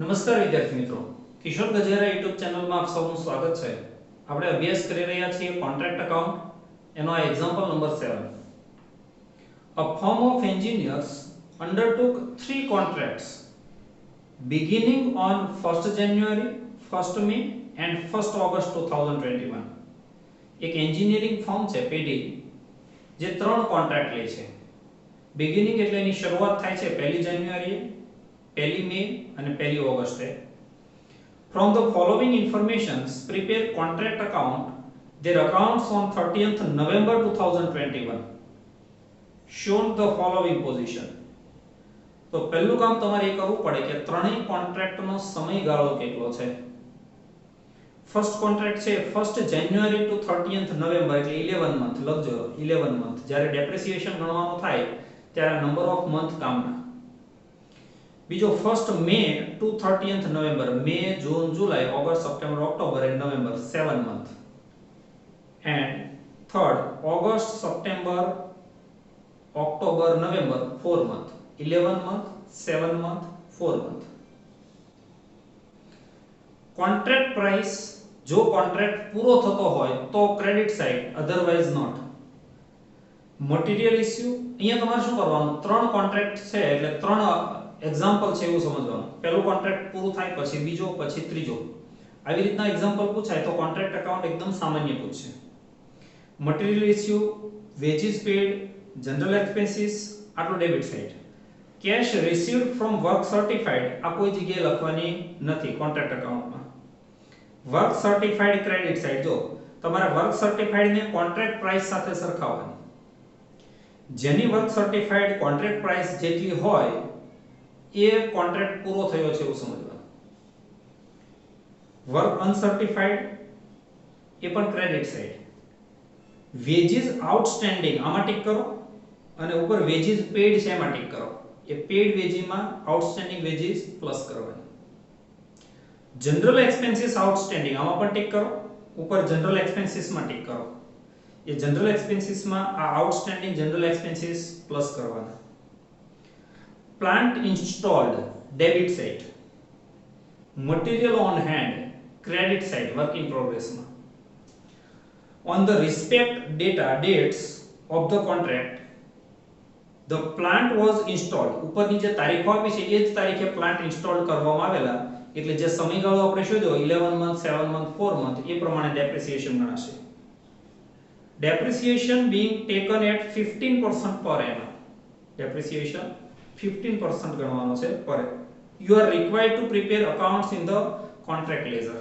નમસ્કાર વિદ્યાર્થી મિત્રો, કિશોર ગજેરા યુટ્યુબ ચેનલમાં આપ સૌનું સ્વાગત છે. આપણે અભ્યાસ કરી રહ્યા છીએ કોન્ટ્રાક્ટ એકાઉન્ટ, એનો આ example number 7. A firm of engineers undertook 3 contracts beginning on 1st January, 1st May and 1st August 2021. એક એન્જિનિયરિંગ ફર્મ છે પેડી જે 3 કોન્ટ્રાક્ટ લે છે. બિગિનિંગ એટલે એની શરૂઆત થાય છે 1 જાન્યુઆરીએ, 1 મે અને 1 ઓગસ્ટે. From the following informations, prepare contract account, their accounts on 30th November 2021. Shown the following position. તો પહેલું કામ તમારે એ કરવું પડે કે ત્રણેય કોન્ટ્રાક્ટનો સમયગાળો કેટલો છે. ફર્સ્ટ કોન્ટ્રાક્ટ છે 1st January two 30th November એટલે 11 મંથ લખજો. 11 મંથ જ્યારે ડેપ્રિસિએશન ગણવાનું થાય ત્યારે નંબર ઓફ મંથ કામના. બીજો 1st May to 30th November, May, June, July, August, September, October and November 7 month. And third August, September, October, November 4 month. 11 month, 7 month, 4 month. Contract price જો contract પૂરો થતો હોય તો credit side, otherwise not. Material issue અહીંયા તમારે શું કરવાનું, ત્રણ કોન્ટ્રાક્ટ છે એટલે ત્રણ એક્ઝામ્પલ છે એવું સમજવાનું. પહેલું કોન્ટ્રાક્ટ પૂરું થાય પછી બીજો પછી ત્રીજો. આવી રીતના એક્ઝામ્પલ પૂછાય તો કોન્ટ્રાક્ટ એકાઉન્ટ એકદમ સામાન્ય પૂછશે. Material issue, wages paid, general expenses આટલું debit side. Cash received from work certified આ કોઈ જગ્યાએ લખવાની નથી કોન્ટ્રાક્ટ એકાઉન્ટમાં. Work certified credit side. જો તમારે વર્ક સર્ટિફાઈડ ને કોન્ટ્રાક્ટ પ્રાઇસ સાથે સરખાવવાની. જેની વર્ક સર્ટિફાઈડ કોન્ટ્રાક્ટ પ્રાઇસ જેટલી હોય એ કોન્ટ્રાક્ટ પૂરો થયો છે એવું સમજવાનું. વર્ક અનસર્ટિફાઈડ એ પણ ક્રેડિટ સાઇડ. વેજીસ આઉટસ્ટેન્ડિંગ આમાં ટિક કરો અને ઉપર વેજીસ પેડ છે એમાં ટિક કરો. એ પેડ વેજીમાં આઉટસ્ટેન્ડિંગ વેજીસ પ્લસ કરવાની. જનરલ એક્સપેન્સીસ આઉટસ્ટેન્ડિંગ આમાં પણ ટિક કરો, ઉપર જનરલ એક્સપેન્સીસ માં ટિક કરો. એ જનરલ એક્સપેન્સીસ માં આ આઉટસ્ટેન્ડિંગ જનરલ એક્સપેન્સીસ પ્લસ કરવાના. Plant installed debit side. Material on hand credit side work in progress માં. On the respect dates of the contract, the plant was installed. ઉપરની જે તારીખો આપી છે એ જ તારીખે પ્લાન્ટ ઇન્સ્ટોલ કરવામાં આવેલા એટલે જે સમયગાળો આપણે શોધ્યો 11 મંથ, 7 મંથ, 4 મંથ એ પ્રમાણે ડેપ્રિસિએશન ગણાશે. Depreciation being taken at 15% per annum. Depreciation 15% ગણવાનો છે per annum. You are required to prepare accounts in the contract ledger.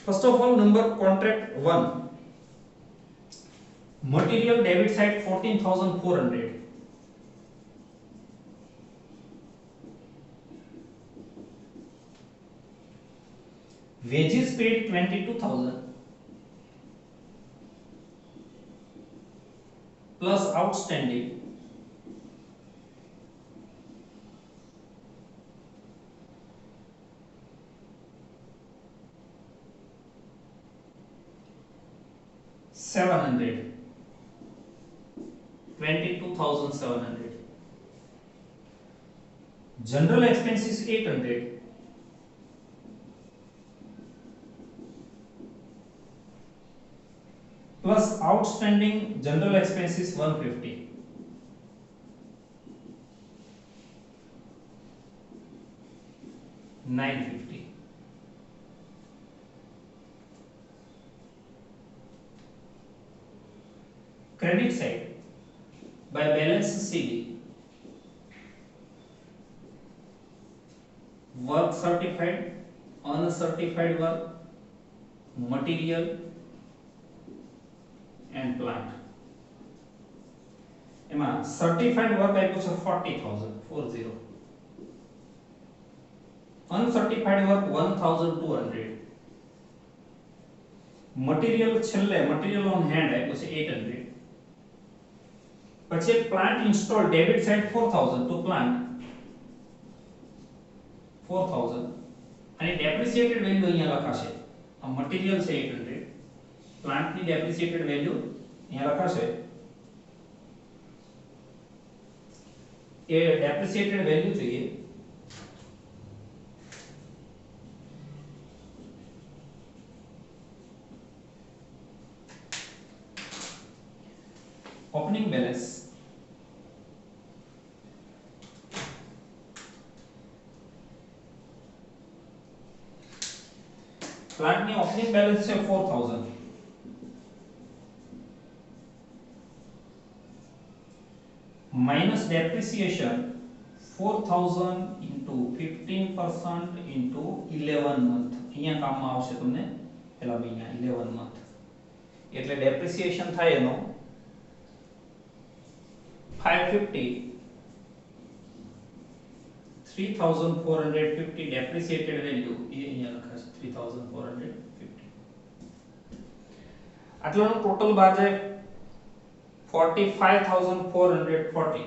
First of all, number contract 1. Material debit side 14,400. Wages paid 22,000 plus outstanding 700. 22,700. General expenses 800 plus outstanding general expenses 150. 950. Credit side by balance CD. Work certified, uncertified work, material and plant. એમાં certified work આપ્યું છે 40,000 40. Uncertified work 1,200. Material છેલ્લે material on hand આપ્યું છે 800. પછી plant install debit side 4,000 to plant 4,000 અને ડેપ્રિસિએટેડ value અહીંયા લખાશે. આ મટીરીયલ છે 800, પ્લાન્ટ ની ડેપ્રિસિએટેડ વેલ્યુ અહીંયા લખાશે. એ ડેપ્રિસિએટેડ વેલ્યુ જોઈએ ઓપનિંગ બેલેન્સ પ્લાન્ટની ઓપનિંગ બેલેન્સ છે 4000 minus depreciation 4000 into 15% into 11 month અહીંયા કામમાં આવશે તમને પેલા મહિના 11 month એટલે depreciation થાય એનો 550 3450 depreciated value એ અહીંયા લખાશે 3450 આટલાનો ટોટલ બહાર જાય 45440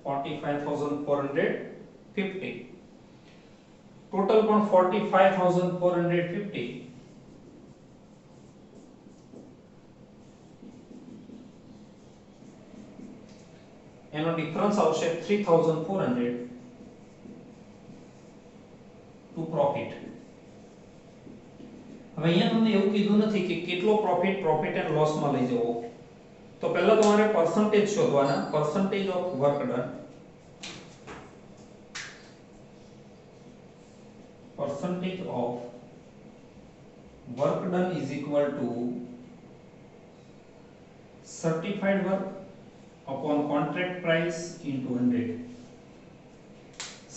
45450 टोटल પણ 45450 એનો ડિફરન્સ આવશે 3400 ટુ પ્રોફિટ હવે અહીંયા તમને એવું કીધું નથી કે કેટલો પ્રોફિટ એન્ડ લોસ માં લઈ જવો તો પહેલા તમારે પરસેન્ટેજ શોધવાના percentage of work done percentage of work done is equal to certified work upon contract price into 100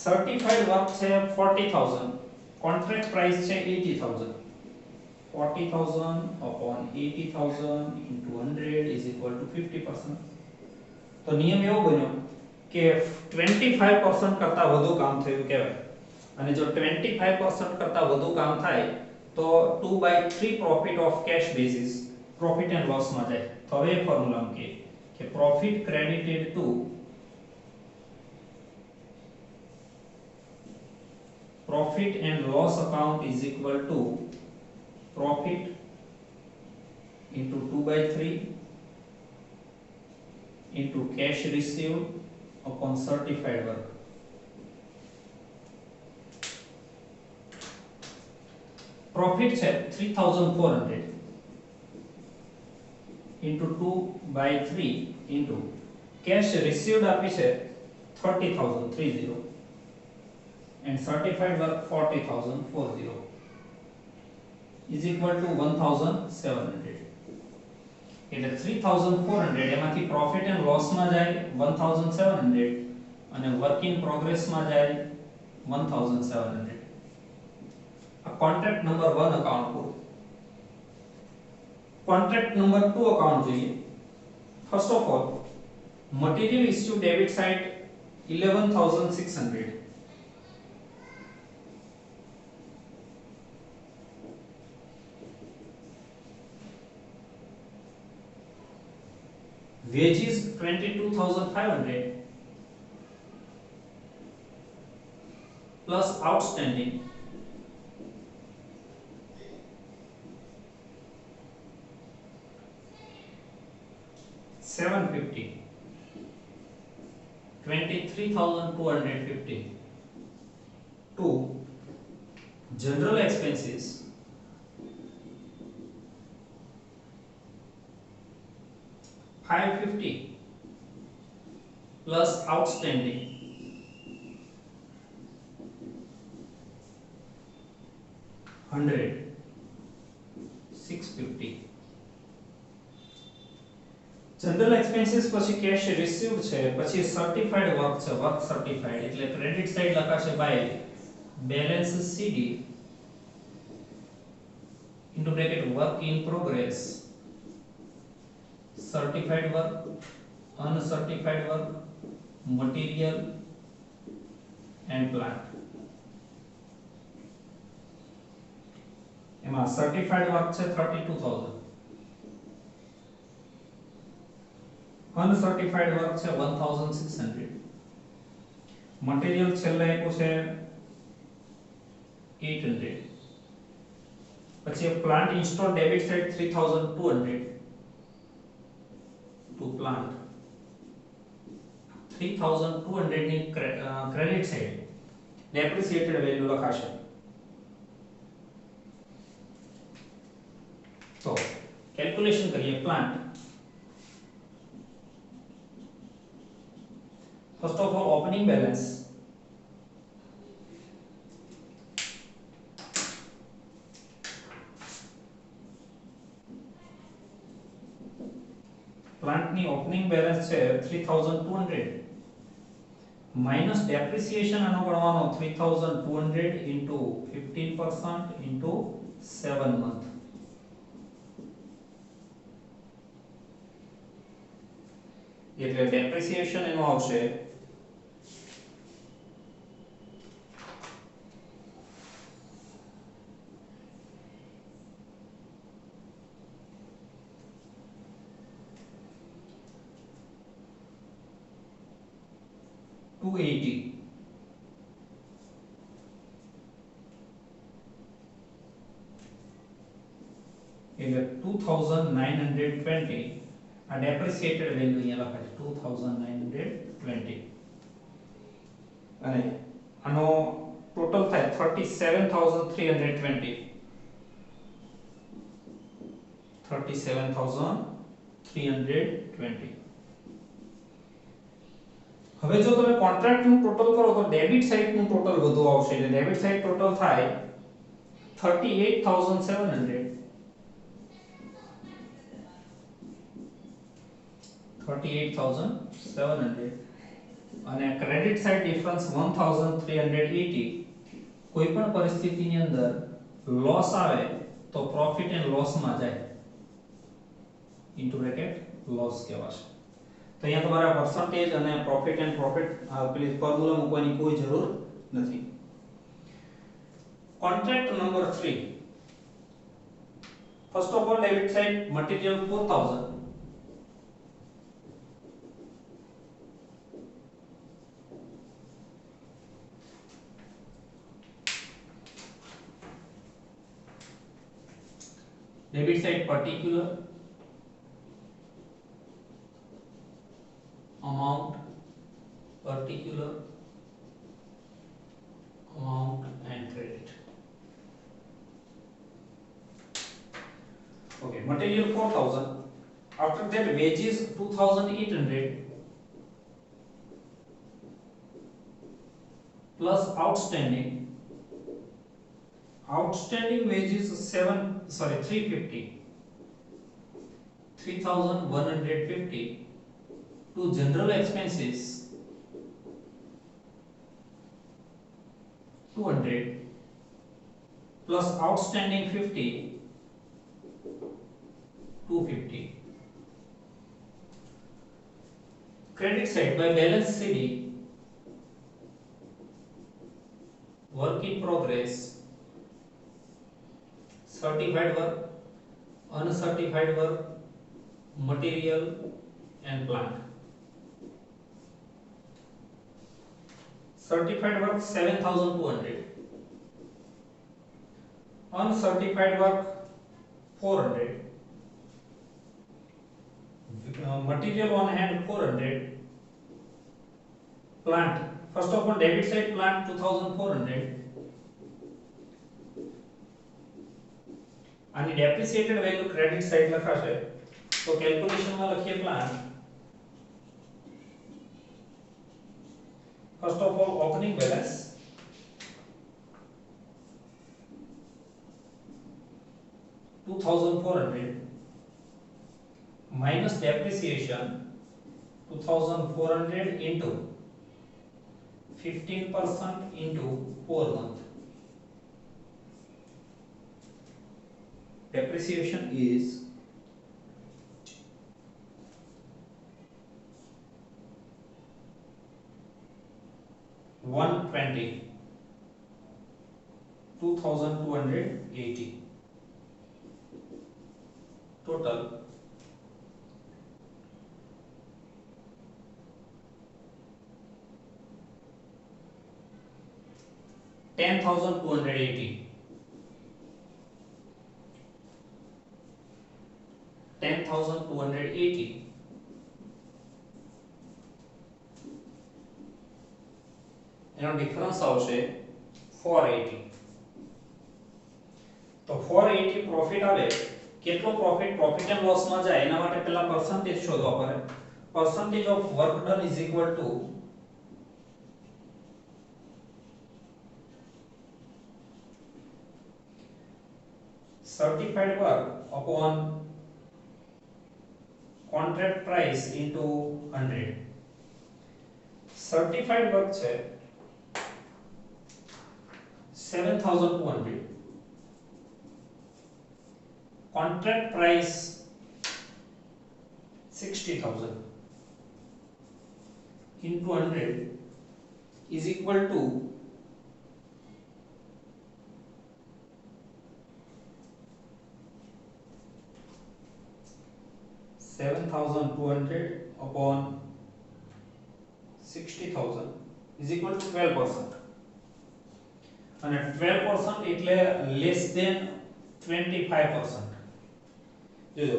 certified work છે 40000 contract price છે 80000 40000 upon 80000 into 100 is equal to 50%. તો નિયમ એવો બન્યો કે 25% કરતા વધુ કામ થયું કહેવાય અને જો 25% કરતા વધુ કામ થાય તો 2/3 profit of cash basis profit and loss માં જાય તો હવે ફોર્મ્યુલા મૂકીએ કે profit credited to profit and loss account is equal to profit into 2/3 into cash received upon certified work. Profit છે 3400 into 2/3 into cash received આપી છે 30030 and certified work 40040 is equal to 1700 એટલે 3400 એમાંથી પ્રોફિટ એન્ડ લોસ માં જાય 1700 અને work in progress માં જાય 1700 આ કોન્ટ્રાક્ટ નંબર 1 અકાઉન્ટ પર કોન્ટ્રાક્ટ નંબર 2 અકાઉન્ટ જોઈએ first of all material issue debit side 11600 wages 22500 plus outstanding 750 23,250 to general expenses 550 plus outstanding 100 650 general expenses પછી કેશ રિસીવ્ડ છે પછી સર્ટિફાઈડ વર્ક છે વર્ક સર્ટિફાઈડ એટલે ક્રેડિટ સાઈડ લખાશે by balance CD into bracket work in progress certified work uncertified work material and plant એમાં certified work છે 32000 uncertified work છે 1600 material છેલ્લે આપ્યું છે 800 પછી plant install debit side 3200 to plant 3200 ની ક્રેડિટ સાઈડ ડેપ્રિસિએટેડ વેલ્યુ લખાશે તો plant. First of all, opening balance. Plant ની opening balance છે 3200 minus depreciation આનો ગણવાનો 3200 into 15% into 7 month. એટલે depreciation એનો આવશે 280. એટલે 2920 આ depreciated value અહીંયા લખાય છે 2920 અને આનો ટોટલ થાય 37320 37320. હવે જો તમે કોન્ટ્રાક્ટ નું ટોટલ કરો તો ડેબિટ સાઇડ નું ટોટલ વધુ આવશે એટલે ડેબિટ સાઇડ ટોટલ થાય 38700 અને ક્રેડિટ સાઇડ ડિફરન્સ 1380. કોઈ પણ પરિસ્થિતિની અંદર લોસ આવે તો પ્રોફિટ એન્ડ લોસ માં જાય ઇન્ટુ બ્રેકેટ લોસ કહેવાશે. તો અહીંયા તમારે પરસેન્ટેજ અને પ્રોફિટ એન્ડ પ્રોફિટ પેલી ફોર્મ્યુલા મૂકવાની કોઈ જરૂર નથી. Contract number 3. First of all debit side material 4000 debit side particular amount and credit. Okay, material 4000. After that wages 2800 plus outstanding wages 350 3150 to general expenses 200 plus outstanding 50 250. Credit side by balance CD work in progress, certified work, uncertified work, material and plant. Certified work 7200, uncertified work 400, material on hand 400, plant. First of all, debit side plant 2400 અને depreciated value credit side લખાશે. તો calculation માં લખીએ plant. First of all, opening balance $2400 minus depreciation 2400 into 15% into 4 months. Depreciation is 120 2280 total 10,280 10,280 એનો difference આવશે 480. તો 480 profit આવે કેટલો પ્રોફિટ એન્ડ લોસ માં જાય એના માટે પહેલા percentage શોધવા પડે. percentage of work done is equal to certified work upon contract price into 100. certified work છે 7200, contract price 60000 into 100 is equal to 7200 upon 60000 is equal to 12%. અને 12% એટલે less than 25%. જોજો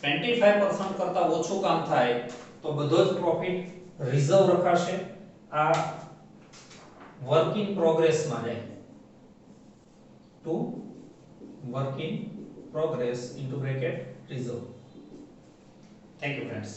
25% કરતા ઓછું કામ થાય તો બધો જ પ્રોફિટ રિઝર્વ રખાશે, આ વર્ક ઇન પ્રોગ્રેસ માં જાય to work in progress into bracket reserve. Thank you friends.